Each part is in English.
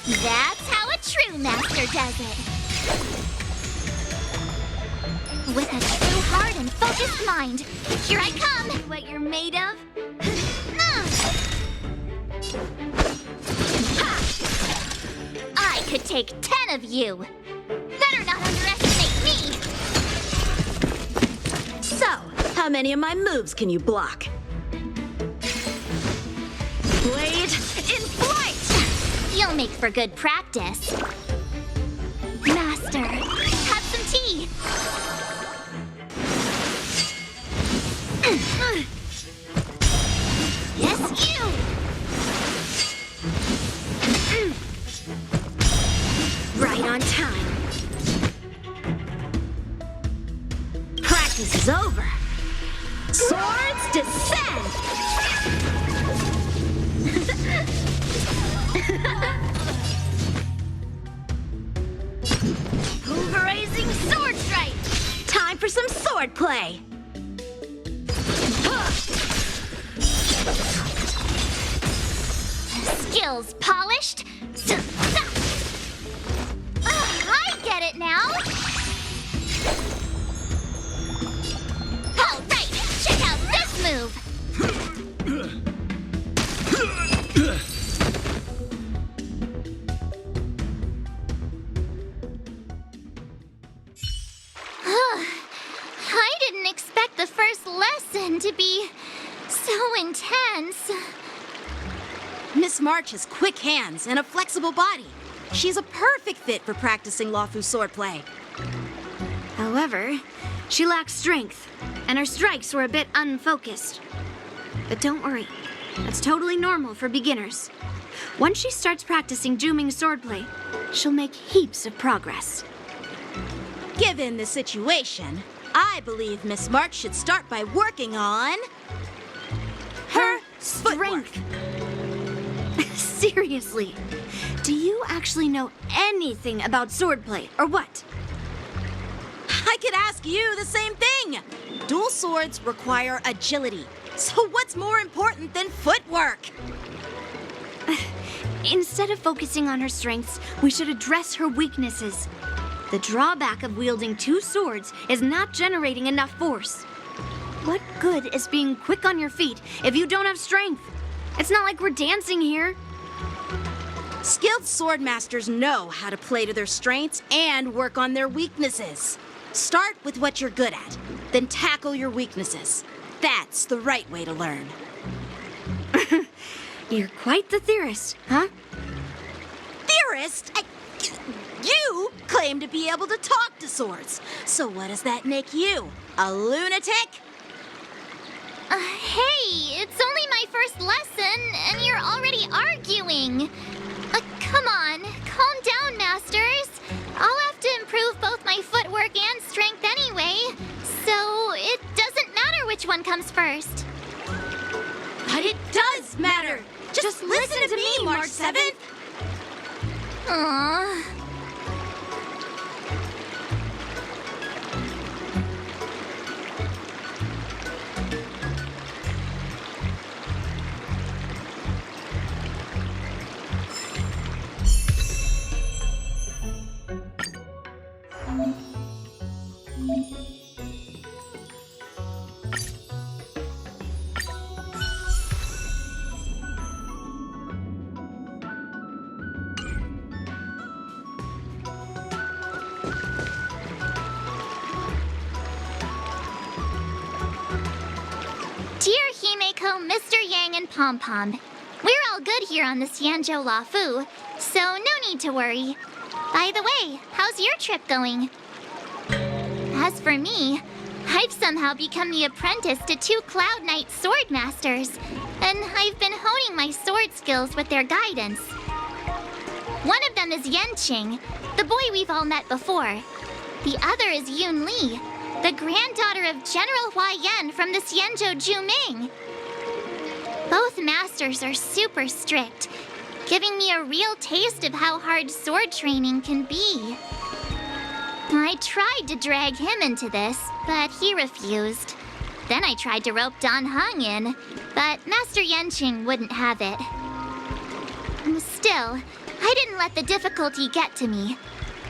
That's how a true master does it. With a true heart and focused mind, here I come! What you're made of? I could take 10 of you! Better not underestimate me! So, how many of my moves can you block? Blade in flight! You'll make for good practice. Master, have some tea! Yes, you! Right on time. Practice is over. Swords descend! Pulverizing sword strike! Time for some sword play. Skills polished. I get it now. All right, check out this move. I didn't expect the first lesson to be so intense. Miss March has quick hands and a flexible body. She's a perfect fit for practicing Lawfu swordplay. However, she lacks strength, and her strikes were a bit unfocused. But don't worry, that's totally normal for beginners. Once she starts practicing Juming swordplay, she'll make heaps of progress. Given the situation, I believe Miss March should start by working on her strength. Seriously, do you actually know anything about swordplay, or what? I could ask you the same thing. Dual swords require agility. So what's more important than footwork? Instead of focusing on her strengths, we should address her weaknesses. The drawback of wielding two swords is not generating enough force. What good is being quick on your feet if you don't have strength? It's not like we're dancing here. Skilled sword masters know how to play to their strengths and work on their weaknesses. Start with what you're good at, then tackle your weaknesses. That's the right way to learn. You're quite the theorist, huh? Theorist? You claim to be able to talk to swords. So what does that make you? A lunatic? Hey, it's only my first lesson, and you're already arguing. Come on, calm down, masters. I'll have to improve both my footwork and strength anyway, so it doesn't matter which one comes first. But it does matter. Just listen to me, March 7th. Aww. Dear Himeko, Mr. Yang, and Pom Pom, we're all good here on the Xianzhou Lafu, so no need to worry. By the way, how's your trip going? As for me, I've somehow become the apprentice to 2 Cloud Knight sword masters, and I've been honing my sword skills with their guidance. One of them is Yanqing, the boy we've all met before. The other is Yun Li, the granddaughter of General Hua Yan from the Xianzhou Juming. Both masters are super strict, giving me a real taste of how hard sword training can be. I tried to drag him into this, but he refused. Then I tried to rope Dan Heng in, but Master Yanqing wouldn't have it. Still, I didn't let the difficulty get to me.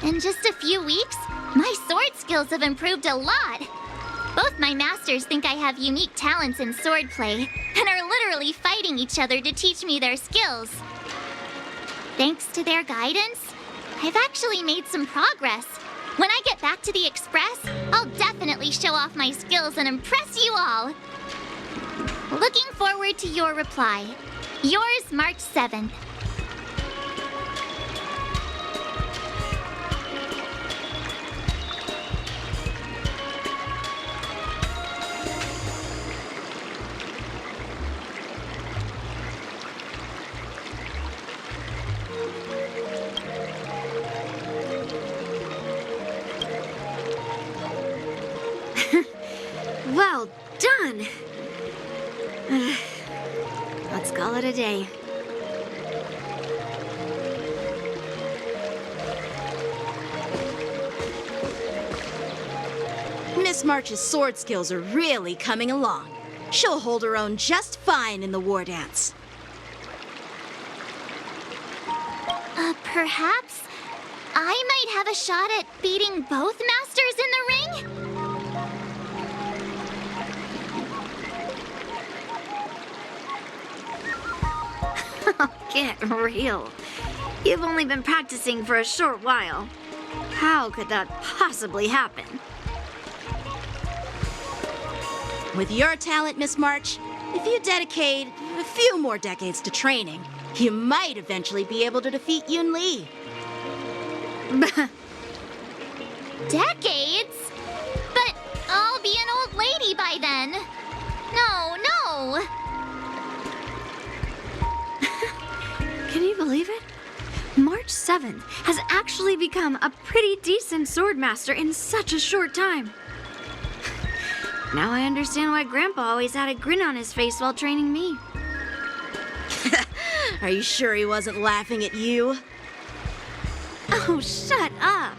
In just a few weeks, my sword skills have improved a lot. Both my masters think I have unique talents in swordplay and are literally fighting each other to teach me their skills. Thanks to their guidance, I've actually made some progress. When I get back to the Express, I'll definitely show off my skills and impress you all. Looking forward to your reply. Yours, March 7th. Well done. Let's call it a day. Miss March's sword skills are really coming along. She'll hold her own just fine in the war dance. Perhaps I might have a shot at beating both masters in the ring? Get real. You've only been practicing for a short while. How could that possibly happen? With your talent, Miss March, if you dedicate a few more decades to training, you might eventually be able to defeat Yun Li. Decades? But I'll be an old lady by then. No, no. Can you believe it? March 7th has actually become a pretty decent swordmaster in such a short time. Now I understand why Grandpa always had a grin on his face while training me. Are you sure he wasn't laughing at you? Oh, shut up.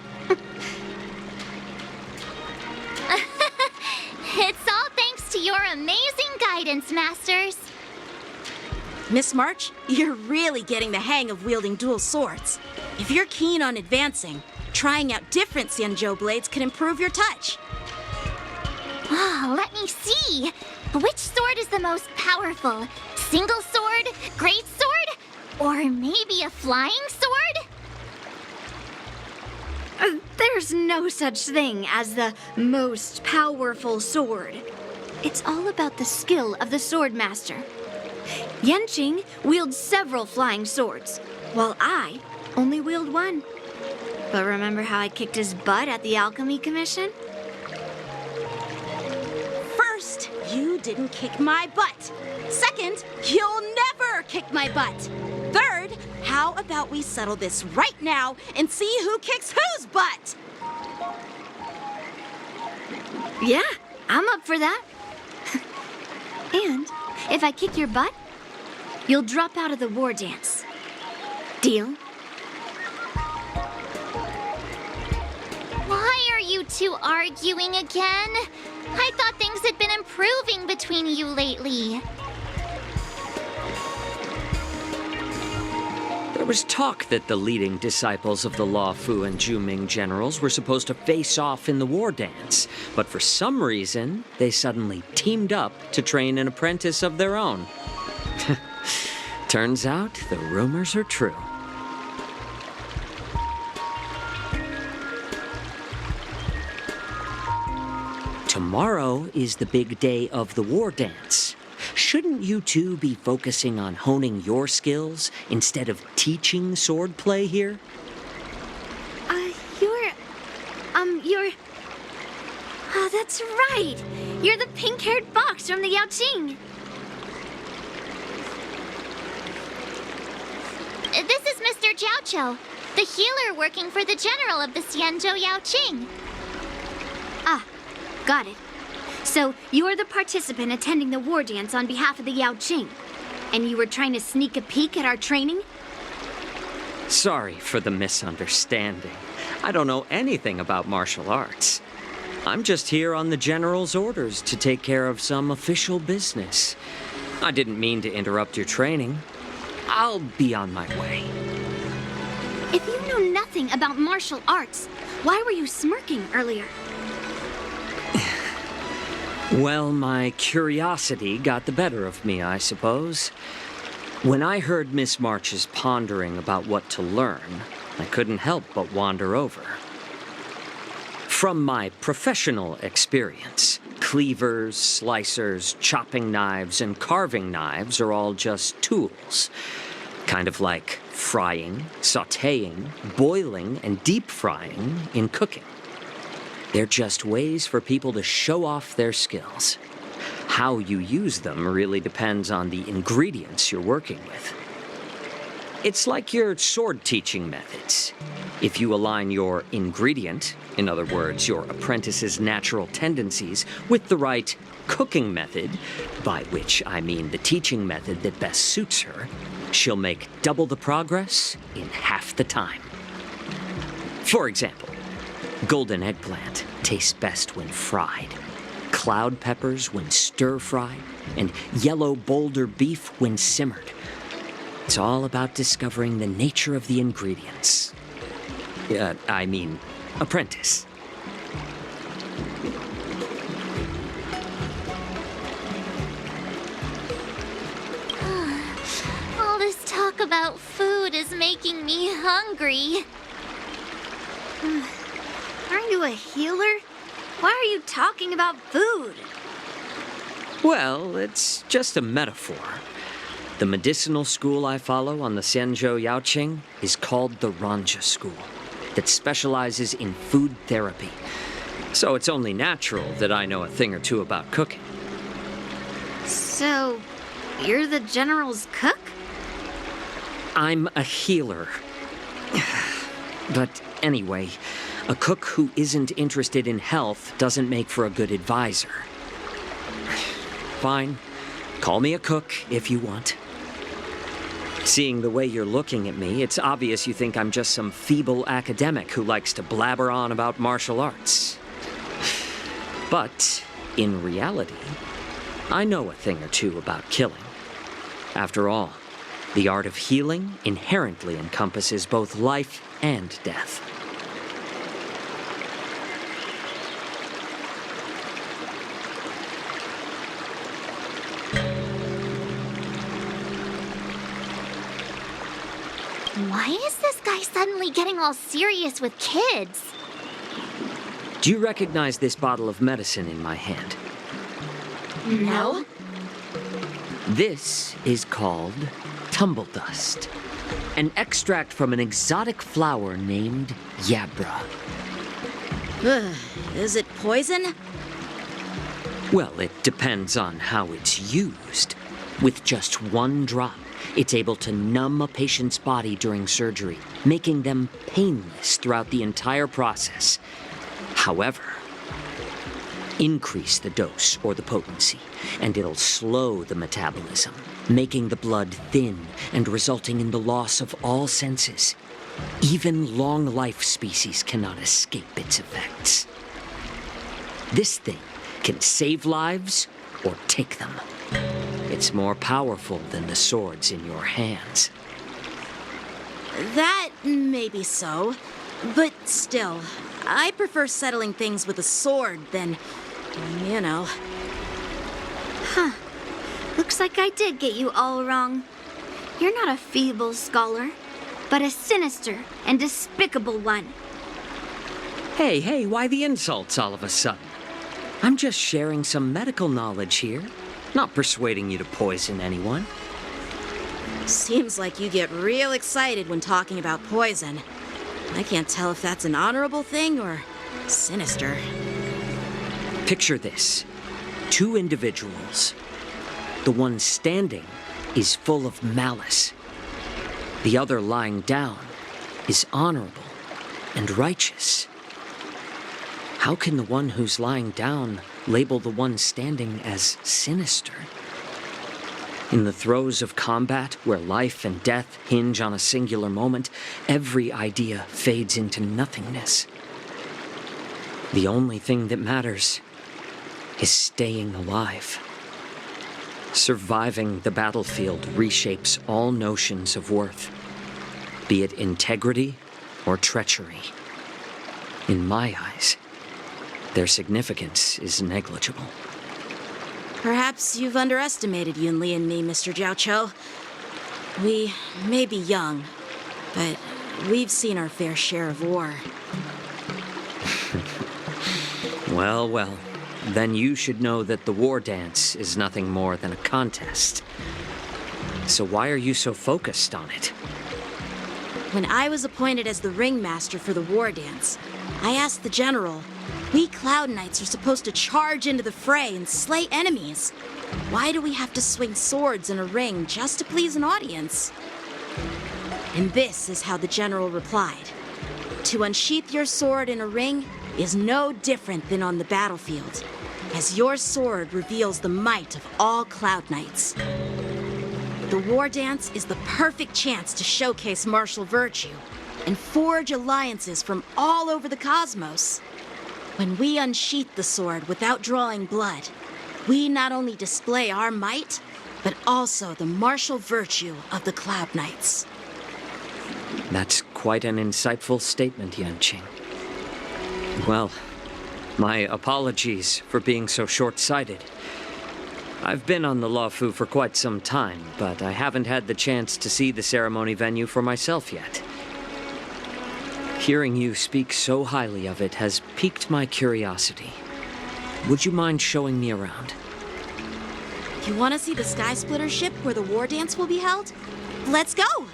It's all thanks to your amazing guidance, Masters. Miss March, you're really getting the hang of wielding dual swords. If you're keen on advancing, trying out different Xianzhou blades can improve your touch. Oh, let me see. Which sword is the most powerful? Single sword? Great sword? Or maybe a flying sword? There's no such thing as the most powerful sword. It's all about the skill of the swordmaster. Yanqing wields several flying swords, while I only wield one. But remember how I kicked his butt at the Alchemy Commission? First, you didn't kick my butt. Second, you'll never kick my butt. Third, how about we settle this right now and see who kicks whose butt? Yeah, I'm up for that. And if I kick your butt, you'll drop out of the war dance. Deal? Why are you two arguing again? I thought things had been improving between you lately. There was talk that the leading disciples of the Law Fu and Juming generals were supposed to face off in the war dance, but for some reason, they suddenly teamed up to train an apprentice of their own. Turns out the rumors are true. Tomorrow is the big day of the war dance. Shouldn't you two be focusing on honing your skills instead of teaching swordplay here? You're... Oh, that's right. You're the pink-haired fox from the Yaoqing. This is Mr. Jiaoqiu, the healer working for the general of the Xianzhou Yaoqing. Ah, got it. So, you're the participant attending the war dance on behalf of the Yaoqing. And you were trying to sneak a peek at our training? Sorry for the misunderstanding. I don't know anything about martial arts. I'm just here on the general's orders to take care of some official business. I didn't mean to interrupt your training. I'll be on my way. If you know nothing about martial arts, why were you smirking earlier? Well, my curiosity got the better of me, I suppose. When I heard Miss March's pondering about what to learn, I couldn't help but wander over. From my professional experience, cleavers, slicers, chopping knives, and carving knives are all just tools. Kind of like frying, sautéing, boiling, and deep frying in cooking. They're just ways for people to show off their skills. How you use them really depends on the ingredients you're working with. It's like your sword teaching methods. If you align your ingredient, in other words, your apprentice's natural tendencies, with the right cooking method, by which I mean the teaching method that best suits her, she'll make double the progress in half the time. For example, golden eggplant tastes best when fried, cloud peppers when stir-fried, and yellow boulder beef when simmered. It's all about discovering the nature of the ingredients. Apprentice. All this talk about food is making me hungry. Aren't you a healer? Why are you talking about food? Well, it's just a metaphor. The medicinal school I follow on the Xianzhou Yaoqing is called the Ranja School, that specializes in food therapy. So it's only natural that I know a thing or two about cooking. So, you're the general's cook? I'm a healer. But anyway, a cook who isn't interested in health doesn't make for a good advisor. Fine, call me a cook if you want. Seeing the way you're looking at me, it's obvious you think I'm just some feeble academic who likes to blabber on about martial arts. But, in reality, I know a thing or two about killing. After all, the art of healing inherently encompasses both life and death. Why is this guy suddenly getting all serious with kids? Do you recognize this bottle of medicine in my hand? No. This is called tumble dust, an extract from an exotic flower named yabra. Is it poison? Well, it depends on how it's used. With just one drop, it's able to numb a patient's body during surgery, making them painless throughout the entire process. However, increase the dose or the potency, and it'll slow the metabolism, making the blood thin and resulting in the loss of all senses. Even long-life species cannot escape its effects. This thing can save lives or take them. It's more powerful than the swords in your hands. That may be so, but still, I prefer settling things with a sword than, you know. Looks like I did get you all wrong. You're not a feeble scholar, but a sinister and despicable one. Hey, why the insults all of a sudden? I'm just sharing some medical knowledge here, not persuading you to poison anyone. Seems like you get real excited when talking about poison. I can't tell if that's an honorable thing or sinister. Picture this. 2 individuals. The one standing is full of malice. The other lying down is honorable and righteous. How can the one who's lying down label the one standing as sinister? In the throes of combat, where life and death hinge on a singular moment, every idea fades into nothingness. The only thing that matters is staying alive. Surviving the battlefield reshapes all notions of worth. be it integrity or treachery. In my eyes, their significance is negligible. Perhaps you've underestimated Yunli and me, Mr. Jiaoqiu. We may be young, but we've seen our fair share of war. Well, well. Then you should know that the war dance is nothing more than a contest. So why are you so focused on it? When I was appointed as the ringmaster for the war dance, I asked the general, we Cloud Knights are supposed to charge into the fray and slay enemies. Why do we have to swing swords in a ring just to please an audience? And this is how the general replied. To unsheath your sword in a ring is no different than on the battlefield, as your sword reveals the might of all Cloud Knights. The war dance is the perfect chance to showcase martial virtue and forge alliances from all over the cosmos. When we unsheath the sword without drawing blood, we not only display our might, but also the martial virtue of the Cloud Knights. That's quite an insightful statement, Yanqing. Well, my apologies for being so short-sighted. I've been on the Luofu for quite some time, but I haven't had the chance to see the ceremony venue for myself yet. Hearing you speak so highly of it has piqued my curiosity. Would you mind showing me around? You want to see the Sky Splitter ship where the war dance will be held? Let's go!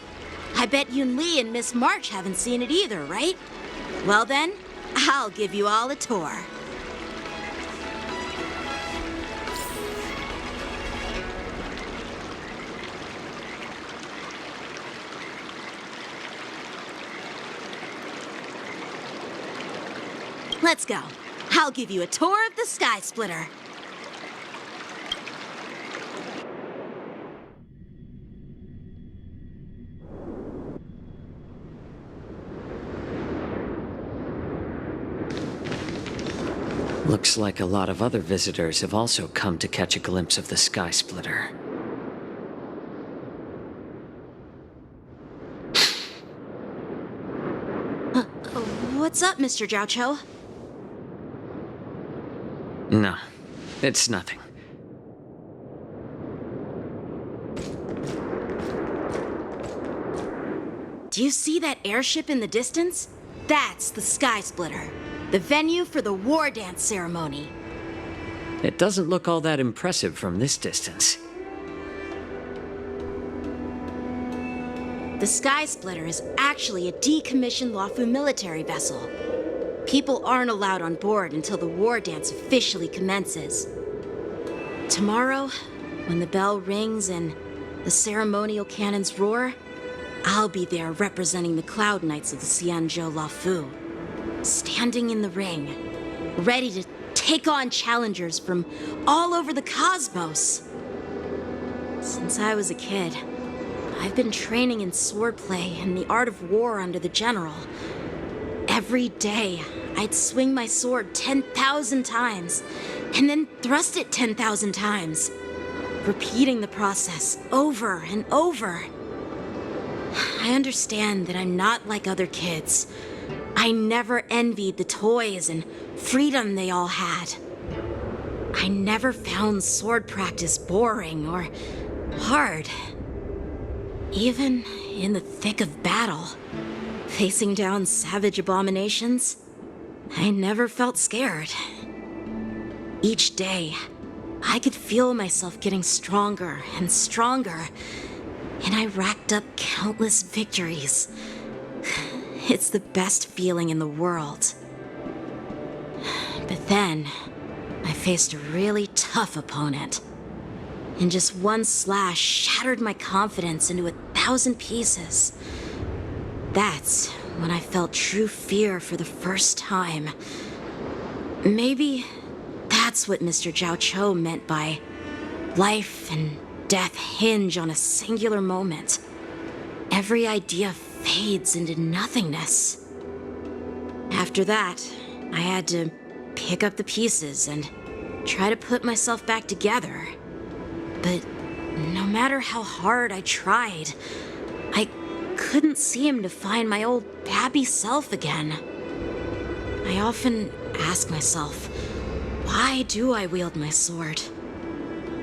I bet Yunli and Miss March haven't seen it either, right? Well then, I'll give you all a tour. Let's go. I'll give you a tour of the Sky Splitter. Looks like a lot of other visitors have also come to catch a glimpse of the Sky Splitter. What's up, Mr. Jiaoqiu? No, it's nothing. Do you see that airship in the distance? That's the Sky Splitter, the venue for the war dance ceremony. It doesn't look all that impressive from this distance. The Sky Splitter is actually a decommissioned Luofu military vessel. People aren't allowed on board until the war dance officially commences. Tomorrow, when the bell rings and the ceremonial cannons roar, I'll be there representing the Cloud Knights of the Xianzhou Luofu, standing in the ring, ready to take on challengers from all over the cosmos. Since I was a kid, I've been training in swordplay and the art of war under the general. Every day, I'd swing my sword 10,000 times, and then thrust it 10,000 times, repeating the process over and over. I understand that I'm not like other kids. I never envied the toys and freedom they all had. I never found sword practice boring or hard. Even in the thick of battle, facing down savage abominations, I never felt scared. Each day, I could feel myself getting stronger and stronger, and I racked up countless victories. It's the best feeling in the world. But then, I faced a really tough opponent, and just one slash shattered my confidence into 1,000 pieces. That's when I felt true fear for the first time. Maybe that's what Mr. Jiaoqiu meant by life and death hinge on a singular moment. Every idea fades into nothingness. After that, I had to pick up the pieces and try to put myself back together. But no matter how hard I tried, I couldn't seem to find my old happy self again. I often ask myself, why do I wield my sword?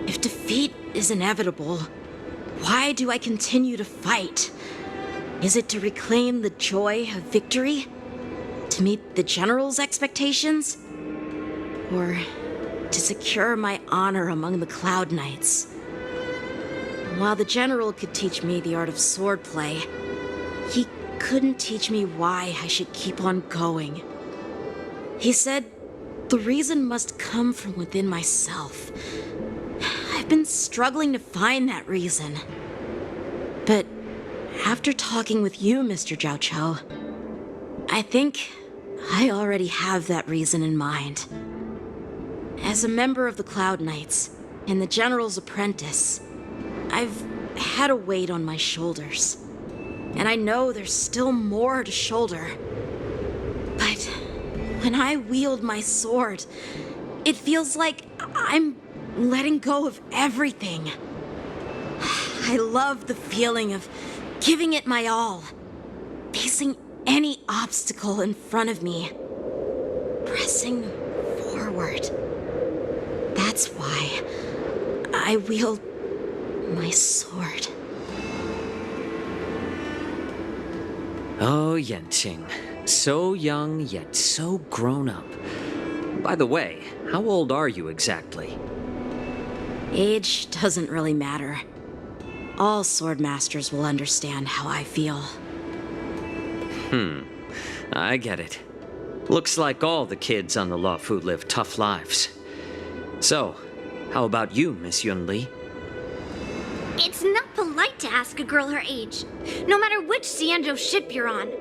If defeat is inevitable, why do I continue to fight? Is it to reclaim the joy of victory? To meet the general's expectations? Or to secure my honor among the Cloud Knights? While the general could teach me the art of swordplay, he couldn't teach me why I should keep on going. He said the reason must come from within myself. I've been struggling to find that reason. But after talking with you, Mr. Zhao Cho, I think I already have that reason in mind. As a member of the Cloud Knights and the General's apprentice, I've had a weight on my shoulders. And I know there's still more to shoulder. But when I wield my sword, it feels like I'm letting go of everything. I love the feeling of giving it my all, facing any obstacle in front of me, pressing forward. That's why I wield my sword. Oh, Yanqing. So young, yet so grown up. By the way, how old are you exactly? Age doesn't really matter. All sword masters will understand how I feel. I get it. Looks like all the kids on the Luofu live tough lives. So, how about you, Miss Yunli? It's not polite to ask a girl her age, no matter which Xianzhou ship you're on.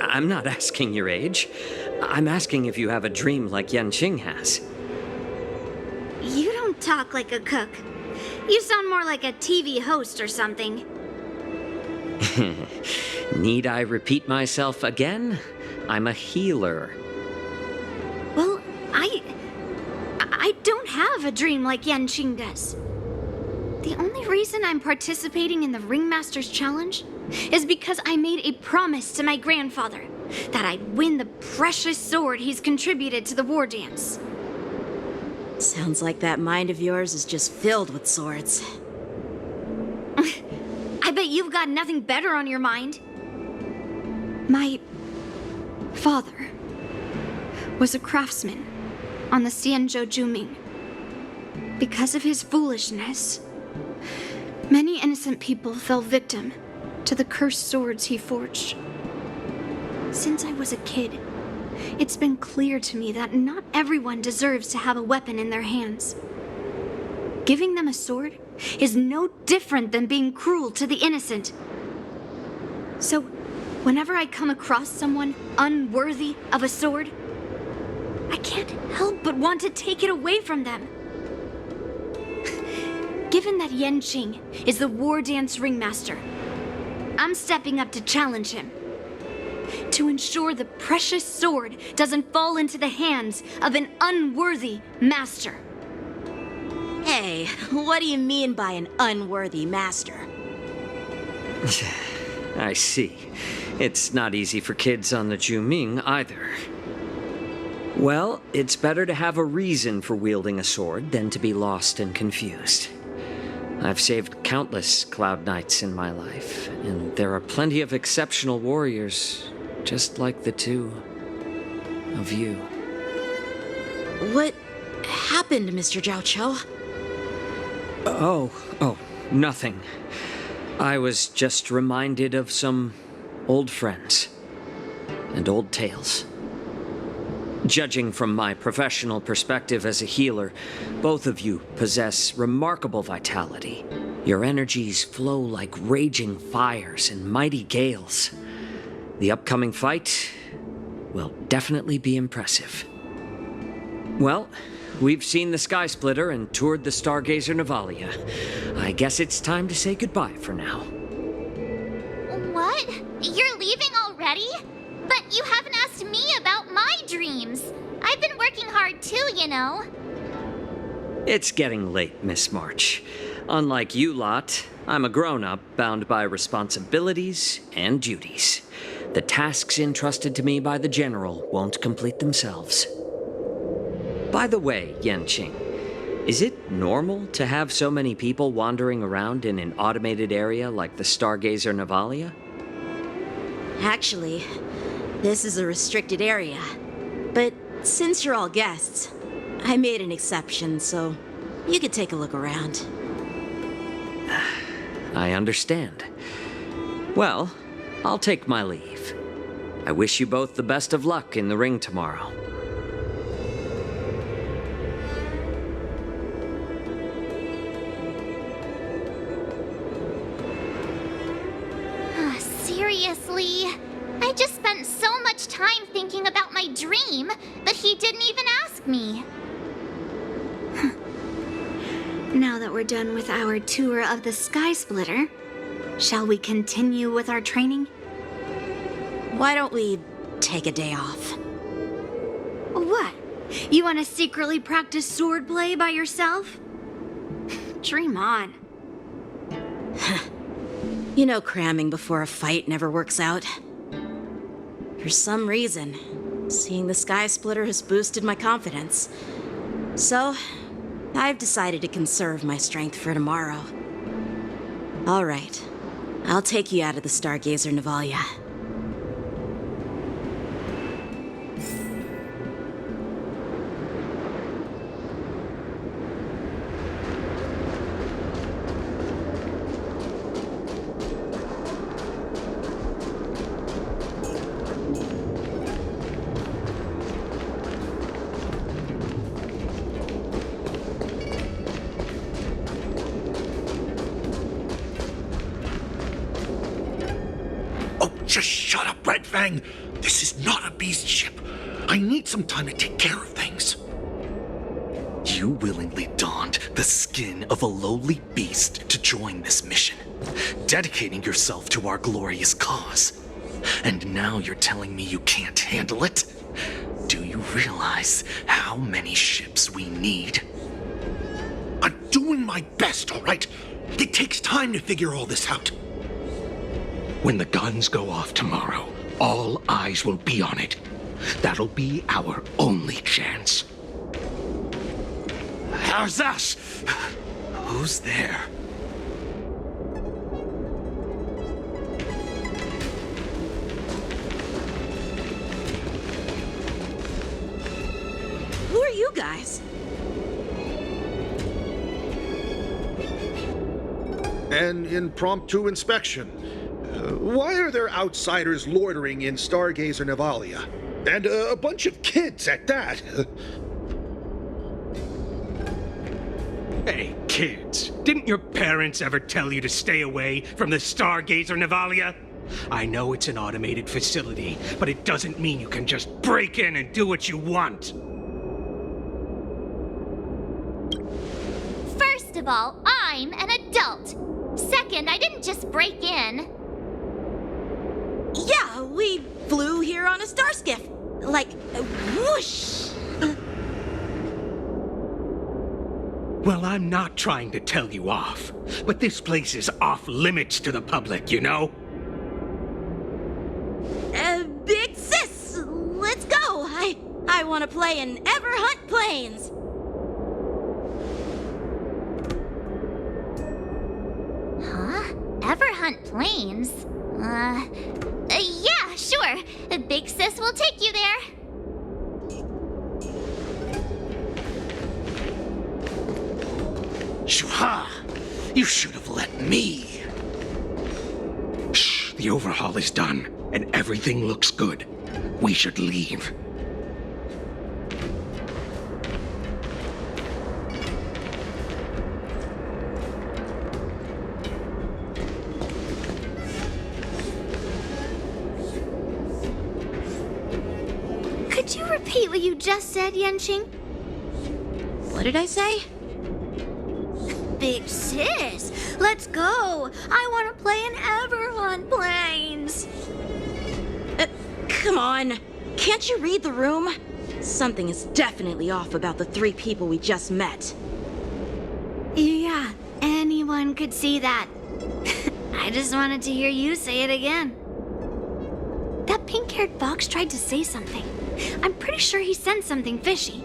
I'm not asking your age. I'm asking if you have a dream like Yanqing has. You don't talk like a cook. You sound more like a TV host or something. Need I repeat myself again? I'm a healer. Well, I don't have a dream like Yanqing does. The only reason I'm participating in the Ringmaster's Challenge is because I made a promise to my grandfather that I'd win the precious sword he's contributed to the war dance. Sounds like that mind of yours is just filled with swords. I bet you've got nothing better on your mind. My father was a craftsman on the Xianzhou Juming. Because of his foolishness, many innocent people fell victim to the cursed swords he forged. Since I was a kid, it's been clear to me that not everyone deserves to have a weapon in their hands. Giving them a sword is no different than being cruel to the innocent. So, whenever I come across someone unworthy of a sword, I can't help but want to take it away from them. Given that Yanqing is the war dance ringmaster, I'm stepping up to challenge him. To ensure the precious sword doesn't fall into the hands of an unworthy master. Hey, what do you mean by an unworthy master? I see. It's not easy for kids on the Juming either. Well, it's better to have a reason for wielding a sword than to be lost and confused. I've saved countless Cloud Knights in my life, and there are plenty of exceptional warriors, just like the two of you. What happened, Mr. Zhao Cho? Oh, nothing. I was just reminded of some old friends and old tales. Judging from my professional perspective as a healer, both of you possess remarkable vitality. Your energies flow like raging fires and mighty gales. The upcoming fight will definitely be impressive. Well, we've seen the Sky Splitter and toured the Stargazer Navalia. I guess it's time to say goodbye for now. What? You're leaving already? But you haven't asked me about my dreams. I've been working hard too, you know. It's getting late, Miss March. Unlike you lot, I'm a grown-up bound by responsibilities and duties. The tasks entrusted to me by the General won't complete themselves. By the way, Yanqing, is it normal to have so many people wandering around in an automated area like the Stargazer Navalia? Actually, this is a restricted area. But since you're all guests, I made an exception, so you could take a look around. I understand. Well, I'll take my leave. I wish you both the best of luck in the ring tomorrow. Seriously? I just spent so much time thinking about my dream, but he didn't even ask me. Now that we're done with our tour of the Sky Splitter, shall we continue with our training? Why don't we take a day off? What? You want to secretly practice swordplay by yourself? Dream on. You know cramming before a fight never works out. For some reason, seeing the Sky Splitter has boosted my confidence. So, I've decided to conserve my strength for tomorrow. All right, I'll take you out of the Stargazer Navalia. Just shut up, Red Fang. This is not a beast ship. I need some time to take care of things. You willingly donned the skin of a lowly beast to join this mission, dedicating yourself to our glorious cause. And now you're telling me you can't handle it? Do you realize how many ships we need? I'm doing my best, all right? It takes time to figure all this out. When the guns go off tomorrow, all eyes will be on it. That'll be our only chance. How's that? Who's there? Who are you guys? An impromptu inspection. Why are there outsiders loitering in Stargazer Navalia? And a bunch of kids at that. Hey, kids, didn't your parents ever tell you to stay away from the Stargazer Navalia? I know it's an automated facility, but it doesn't mean you can just break in and do what you want. First of all, I'm an adult. Second, I didn't just break in. Yeah, we flew here on a star skiff. Like, whoosh! Well, I'm not trying to tell you off, but this place is off limits to the public, you know? Big sis, let's go. I want to play in Ever Hunt Planes. Huh? Ever hunt planes? Yeah, sure. Big Sis will take you there. Shuha! You should have let me. Shh, the overhaul is done, and everything looks good. We should leave. Could you repeat what you just said, Yanqing? What did I say? Big sis, let's go. I want to play in Ever Hunt Planes. Come on. Can't you read the room? Something is definitely off about the three people we just met. Yeah, any anyone could see that. I just wanted to hear you say it again. That pink-haired fox tried to say something. I'm pretty sure he sensed something fishy.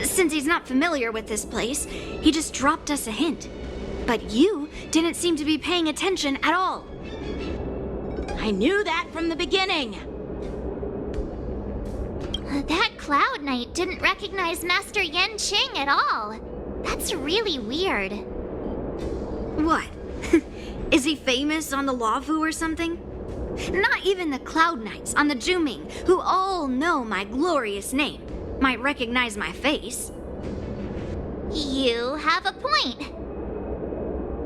Since he's not familiar with this place, he just dropped us a hint. But you didn't seem to be paying attention at all. I knew that from the beginning. That Cloud Knight didn't recognize Master Yen Qing at all. That's really weird. What? Is he famous on the Luofu or something? Not even the Cloud Knights on the Juming, who all know my glorious name, might recognize my face. You have a point.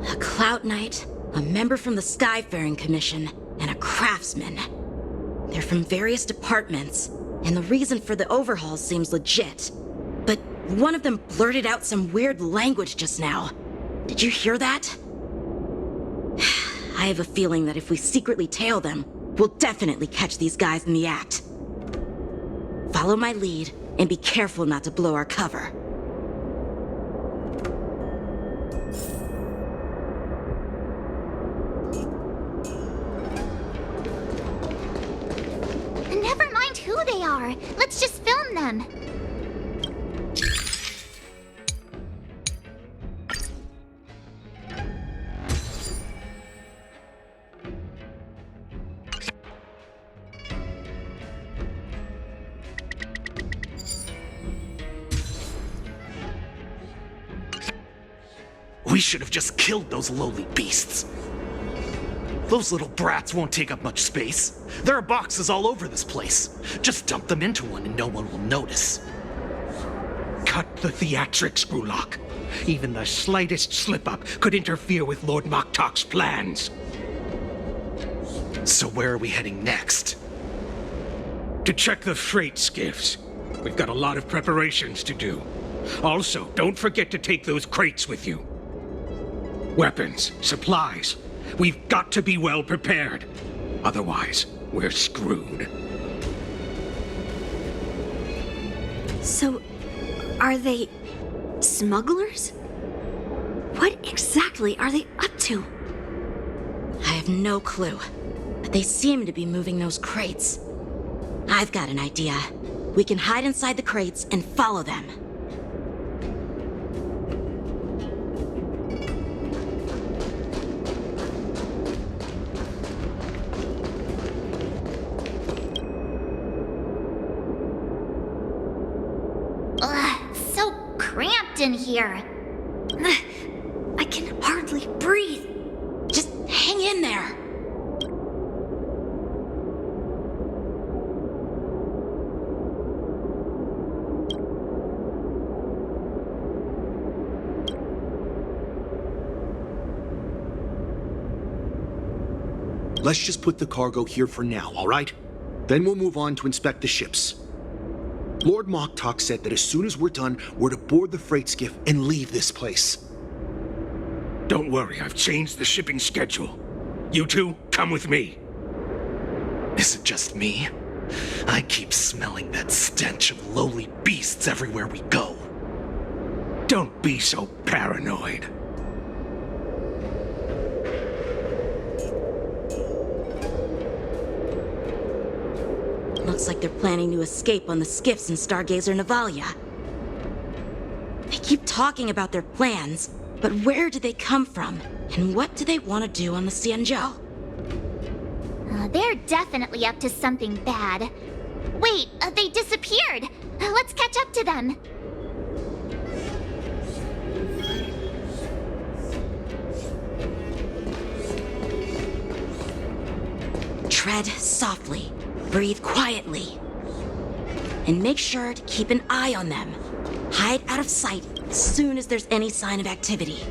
A Cloud Knight, a member from the Skyfaring Commission, and a craftsman. They're from various departments, and the reason for the overhaul seems legit. But one of them blurted out some weird language just now. Did you hear that? I have a feeling that if we secretly tail them, we'll definitely catch these guys in the act. Follow my lead, and be careful not to blow our cover. Never mind who they are. Let's just film them. We should have just killed those lowly beasts. Those little brats won't take up much space. There are boxes all over this place. Just dump them into one and no one will notice. Cut the theatrics, Brulok. Even the slightest slip-up could interfere with Lord Moktok's plans. So where are we heading next? To check the freight skiffs. We've got a lot of preparations to do. Also, don't forget to take those crates with you. Weapons, supplies. We've got to be well prepared. Otherwise, we're screwed. So, are they smugglers? What exactly are they up to? I have no clue, but they seem to be moving those crates. I've got an idea. We can hide inside the crates and follow them. Ugh, so cramped in here. I can hardly breathe. Just hang in there. Let's just put the cargo here for now, all right? Then we'll move on to inspect the ships. Lord Moktok said that as soon as we're done, we're to board the freight skiff and leave this place. Don't worry, I've changed the shipping schedule. You two, come with me. Is it just me? I keep smelling that stench of lowly beasts everywhere we go. Don't be so paranoid. Looks like they're planning to escape on the skiffs in Stargazer Navalia. They keep talking about their plans, but where do they come from? And what do they want to do on the Xianzhou? They're definitely up to something bad. Wait, they disappeared. Let's catch up to them. Tread softly, breathe quietly, and make sure to keep an eye on them. Hide out of sight as soon as there's any sign of activity.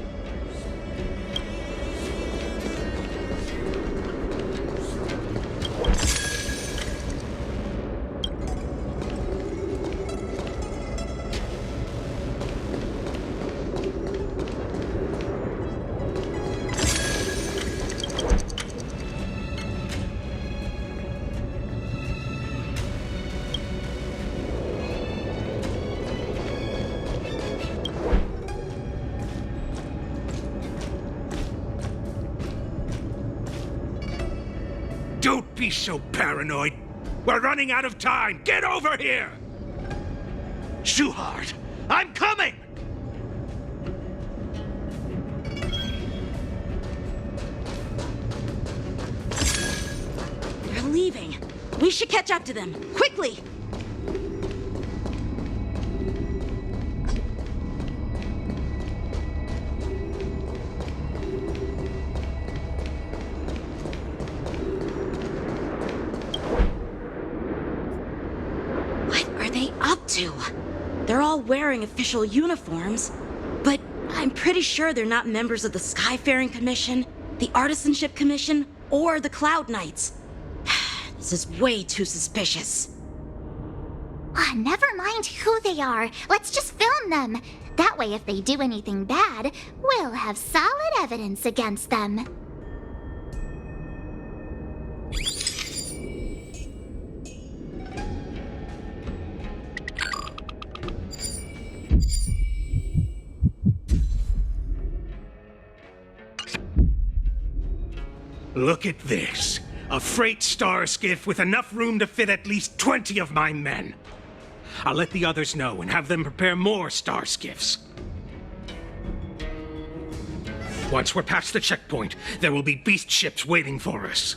Don't be so paranoid. We're running out of time. Get over here! Shuhard, I'm coming! They're leaving. We should catch up to them. Quickly! What are they up to? They're all wearing official uniforms, but I'm pretty sure they're not members of the Skyfaring Commission, the Artisanship Commission, or the Cloud Knights. This is way too suspicious. Never mind who they are. Let's just film them. That way, if they do anything bad, we'll have solid evidence against them. Look at this. A freight star skiff with enough room to fit at least 20 of my men. I'll let the others know and have them prepare more star skiffs. Once we're past the checkpoint, there will be beast ships waiting for us.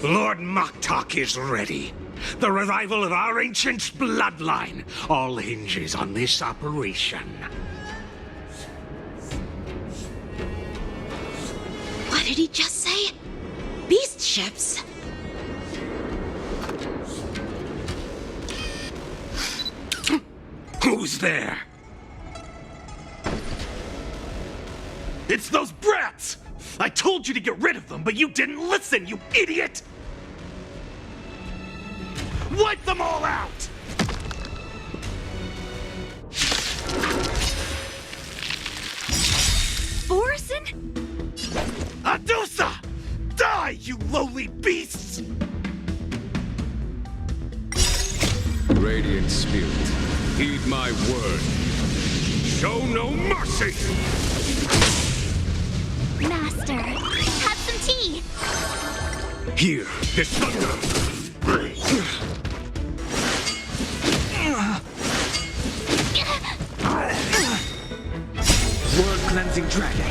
Lord Moktok is ready. The revival of our ancient bloodline all hinges on this operation. What did he just say? Beast ships? Who's there? It's those brats! I told you to get rid of them, but you didn't listen, you idiot! Wipe them all out! Borison? Adusa! Die, you lowly beasts! Radiant Spirit, heed my word. Show no mercy! Master, have some tea. Here, this thunder! Word cleansing dragon.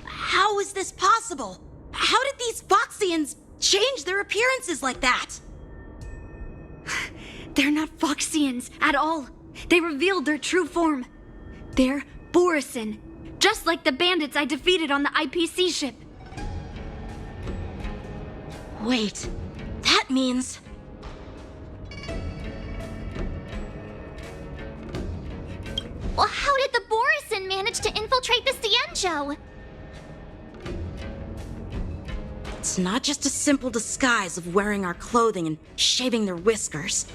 How is this possible? How did these Foxians change their appearances like that? They're not Foxians at all. They revealed their true form. They're Borison, just like the bandits I defeated on the IPC ship. Wait, that means... Well, how did the Borison manage to infiltrate the Cienjo? It's not just a simple disguise of wearing our clothing and shaving their whiskers.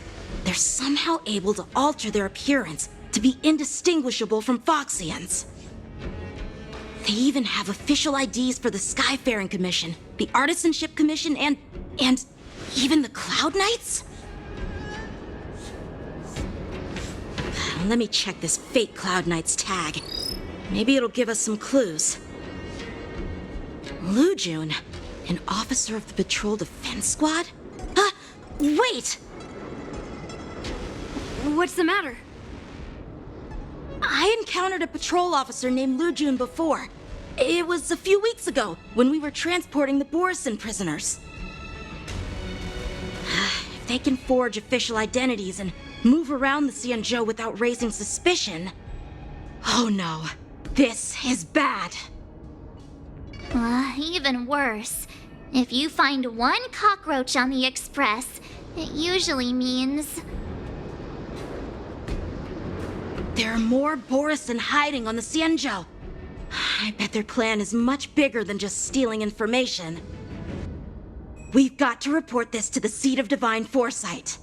They're somehow able to alter their appearance to be indistinguishable from Foxians. They even have official IDs for the Skyfaring Commission, the Artisanship Commission, and even the Cloud Knights? Let me check this fake Cloud Knight's tag. Maybe it'll give us some clues. Lujun, an officer of the Patrol Defense Squad? Wait! What's the matter? I encountered a patrol officer named Lujun before. It was a few weeks ago when we were transporting the Borison prisoners. If they can forge official identities and move around the Cienjo without raising suspicion... Oh no, this is bad. Even worse. If you find one cockroach on the Express, it usually means... There are more Borison hiding on the Cienjo. I bet their plan is much bigger than just stealing information. We've got to report this to the Seat of Divine Foresight.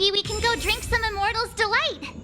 maybe we can go drink some Immortal's Delight.